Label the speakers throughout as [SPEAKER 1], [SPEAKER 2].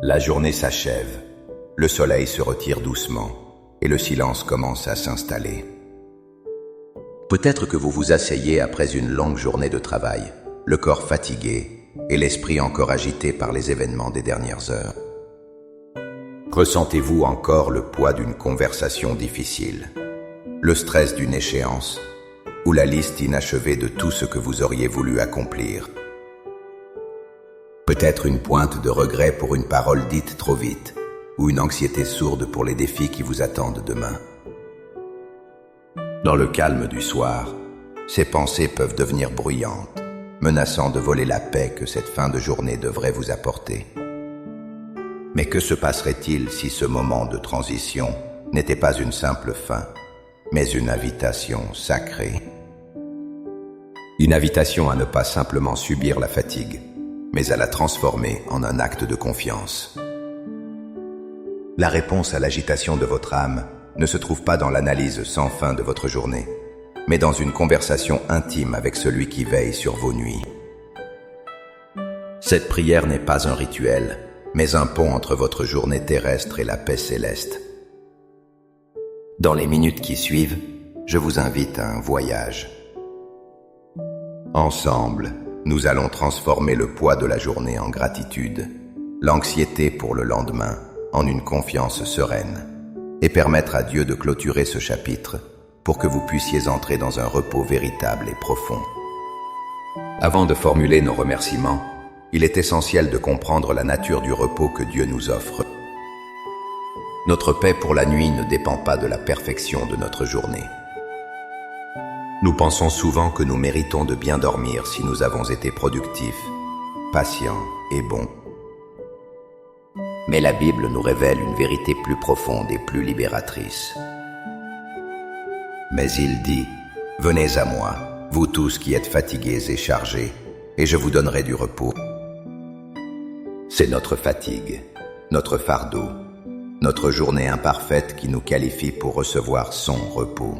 [SPEAKER 1] La journée s'achève, le soleil se retire doucement et le silence commence à s'installer. Peut-être que vous vous asseyez après une longue journée de travail, le corps fatigué et l'esprit encore agité par les événements des dernières heures. Ressentez-vous encore le poids d'une conversation difficile, le stress d'une échéance ou la liste inachevée de tout ce que vous auriez voulu accomplir? Peut-être une pointe de regret pour une parole dite trop vite, ou une anxiété sourde pour les défis qui vous attendent demain. Dans le calme du soir, ces pensées peuvent devenir bruyantes, menaçant de voler la paix que cette fin de journée devrait vous apporter. Mais que se passerait-il si ce moment de transition n'était pas une simple fin, mais une invitation sacrée? Une invitation à ne pas simplement subir la fatigue, mais à la transformer en un acte de confiance. La réponse à l'agitation de votre âme ne se trouve pas dans l'analyse sans fin de votre journée, mais dans une conversation intime avec celui qui veille sur vos nuits. Cette prière n'est pas un rituel, mais un pont entre votre journée terrestre et la paix céleste. Dans les minutes qui suivent, je vous invite à un voyage. Ensemble, nous allons transformer le poids de la journée en gratitude, l'anxiété pour le lendemain en une confiance sereine, et permettre à Dieu de clôturer ce chapitre pour que vous puissiez entrer dans un repos véritable et profond. Avant de formuler nos remerciements, il est essentiel de comprendre la nature du repos que Dieu nous offre. Notre paix pour la nuit ne dépend pas de la perfection de notre journée. Nous pensons souvent que nous méritons de bien dormir si nous avons été productifs, patients et bons. Mais la Bible nous révèle une vérité plus profonde et plus libératrice. Mais il dit, « Venez à moi, vous tous qui êtes fatigués et chargés, et je vous donnerai du repos. » C'est notre fatigue, notre fardeau, notre journée imparfaite qui nous qualifie pour recevoir son repos.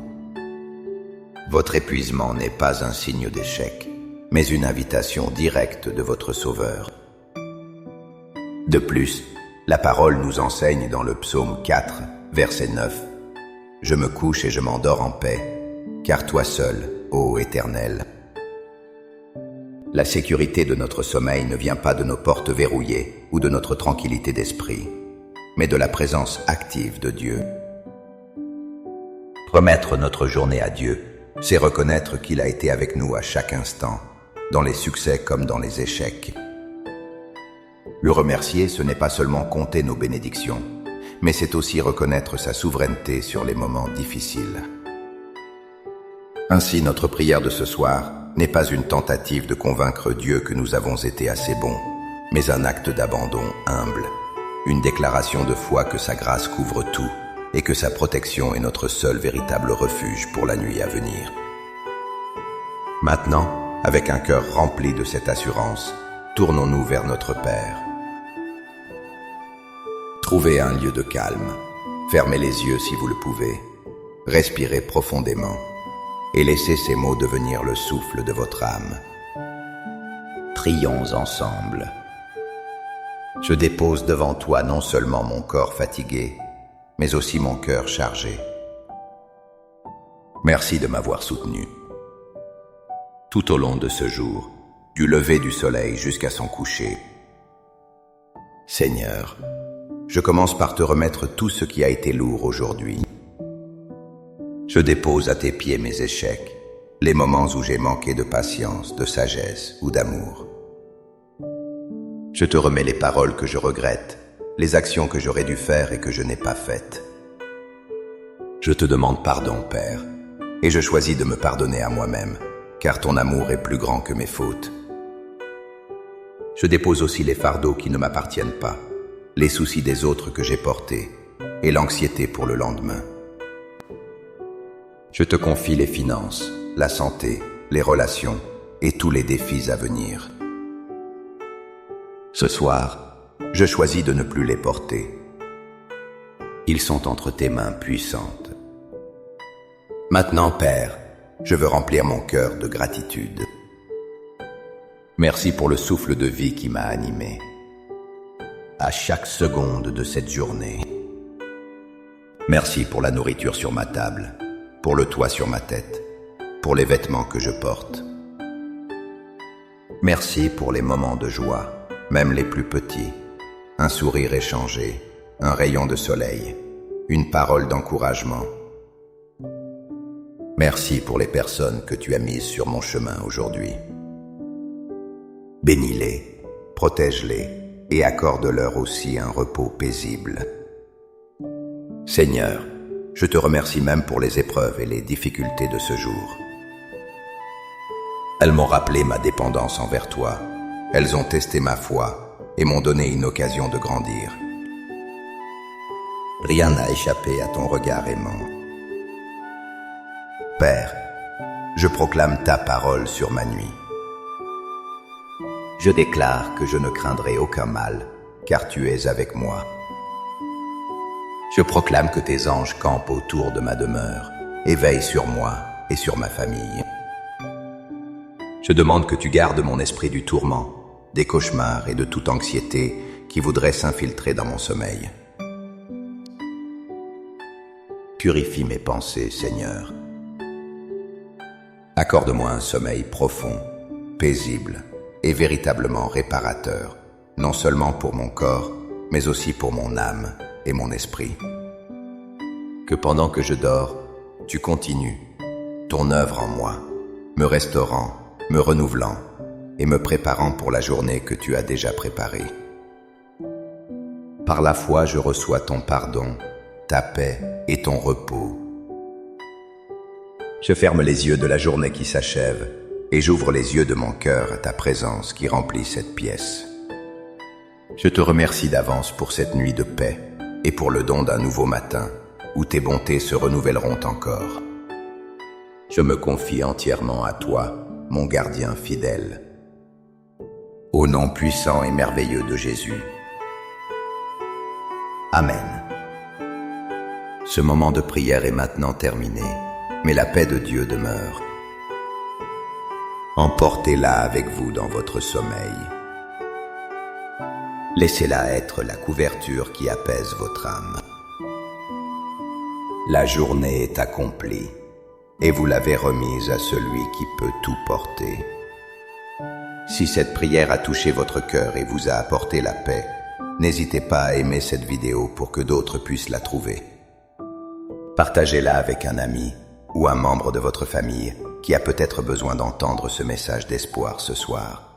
[SPEAKER 1] Votre épuisement n'est pas un signe d'échec, mais une invitation directe de votre Sauveur. De plus, la parole nous enseigne dans le psaume 4, verset 9, « Je me couche et je m'endors en paix, car toi seul, ô Éternel. » La sécurité de notre sommeil ne vient pas de nos portes verrouillées ou de notre tranquillité d'esprit, mais de la présence active de Dieu. Remettre notre journée à Dieu, c'est reconnaître qu'il a été avec nous à chaque instant, dans les succès comme dans les échecs. Le remercier, ce n'est pas seulement compter nos bénédictions, mais c'est aussi reconnaître sa souveraineté sur les moments difficiles. Ainsi, notre prière de ce soir n'est pas une tentative de convaincre Dieu que nous avons été assez bons, mais un acte d'abandon humble, une déclaration de foi que sa grâce couvre tout et que sa protection est notre seul véritable refuge pour la nuit à venir. Maintenant, avec un cœur rempli de cette assurance, tournons-nous vers notre Père. Trouvez un lieu de calme, fermez les yeux si vous le pouvez, respirez profondément et laissez ces mots devenir le souffle de votre âme. Prions ensemble. Je dépose devant toi non seulement mon corps fatigué, mais aussi mon cœur chargé. Merci de m'avoir soutenu. Tout au long de ce jour, du lever du soleil jusqu'à son coucher. Seigneur, je commence par te remettre tout ce qui a été lourd aujourd'hui. Je dépose à tes pieds mes échecs, les moments où j'ai manqué de patience, de sagesse ou d'amour. Je te remets les paroles que je regrette, les actions que j'aurais dû faire et que je n'ai pas faites. Je te demande pardon, Père, et je choisis de me pardonner à moi-même, car ton amour est plus grand que mes fautes. Je dépose aussi les fardeaux qui ne m'appartiennent pas, les soucis des autres que j'ai portés, et l'anxiété pour le lendemain. Je te confie les finances, la santé, les relations et tous les défis à venir. Ce soir, je choisis de ne plus les porter. Ils sont entre tes mains puissantes. Maintenant, Père, je veux remplir mon cœur de gratitude. Merci pour le souffle de vie qui m'a animé. à chaque seconde de cette journée. Merci pour la nourriture sur ma table, pour le toit sur ma tête, pour les vêtements que je porte. Merci pour les moments de joie, même les plus petits, un sourire échangé, un rayon de soleil, une parole d'encouragement. Merci pour les personnes que tu as mises sur mon chemin aujourd'hui. Bénis-les, protège-les et accorde-leur aussi un repos paisible. Seigneur, je te remercie même pour les épreuves et les difficultés de ce jour. Elles m'ont rappelé ma dépendance envers toi. Elles ont testé ma foi et m'ont donné une occasion de grandir. Rien n'a échappé à ton regard aimant. Père, je proclame ta parole sur ma nuit. Je déclare que je ne craindrai aucun mal, car tu es avec moi. Je proclame que tes anges campent autour de ma demeure et veillent sur moi et sur ma famille. Je demande que tu gardes mon esprit du tourment, des cauchemars et de toute anxiété qui voudrait s'infiltrer dans mon sommeil. Purifie mes pensées, Seigneur. Accorde-moi un sommeil profond, paisible et véritablement réparateur, non seulement pour mon corps, mais aussi pour mon âme et mon esprit. Que pendant que je dors, tu continues ton œuvre en moi, me restaurant, me renouvelant et me préparant pour la journée que tu as déjà préparée. Par la foi, je reçois ton pardon, ta paix et ton repos. Je ferme les yeux de la journée qui s'achève et j'ouvre les yeux de mon cœur à ta présence qui remplit cette pièce. Je te remercie d'avance pour cette nuit de paix et pour le don d'un nouveau matin où tes bontés se renouvelleront encore. Je me confie entièrement à toi, mon gardien fidèle. Au nom puissant et merveilleux de Jésus. Amen. Ce moment de prière est maintenant terminé, mais la paix de Dieu demeure. Emportez-la avec vous dans votre sommeil. Laissez-la être la couverture qui apaise votre âme. La journée est accomplie et vous l'avez remise à celui qui peut tout porter. Si cette prière a touché votre cœur et vous a apporté la paix, n'hésitez pas à aimer cette vidéo pour que d'autres puissent la trouver. Partagez-la avec un ami ou un membre de votre famille qui a peut-être besoin d'entendre ce message d'espoir ce soir.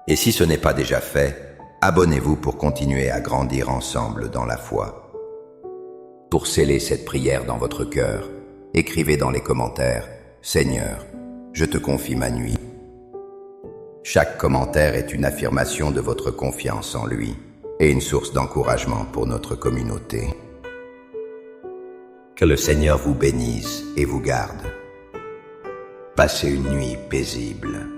[SPEAKER 1] Et si ce n'est pas déjà fait, abonnez-vous pour continuer à grandir ensemble dans la foi. Pour sceller cette prière dans votre cœur, écrivez dans les commentaires « Seigneur, je te confie ma nuit ». Chaque commentaire est une affirmation de votre confiance en lui et une source d'encouragement pour notre communauté. Que le Seigneur vous bénisse et vous garde. Passez une nuit paisible.